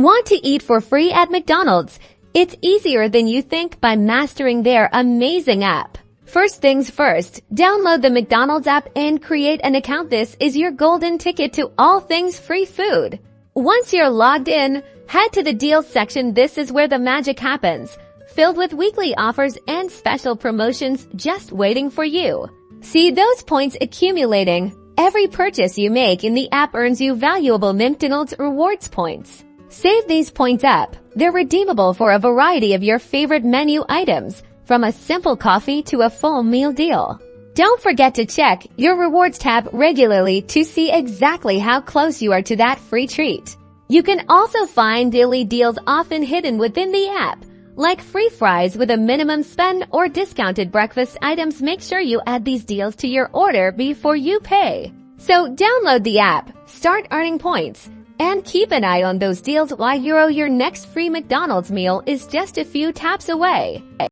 Want to eat for free at McDonald's? It's easier than you think by mastering their amazing app. First things first, download the McDonald's app and create an account. This is your golden ticket to all things free food. Once you're logged in, head to the deals section. This is where the magic happens, filled with weekly offers and special promotions just waiting for you. See those points accumulating? Every purchase you make in the app earns you valuable McDonald's rewards points. Save these points up. They're redeemable for a variety of your favorite menu items, from a simple coffee to a full meal deal. Don't forget to check your rewards tab regularly to see exactly how close you are to that free treat. You can also find daily deals often hidden within the app, like free fries with a minimum spend or discounted breakfast items. Make sure you add these deals to your order before you pay. So download the app, start earning points, and keep an eye on those deals while your next free McDonald's meal is just a few taps away.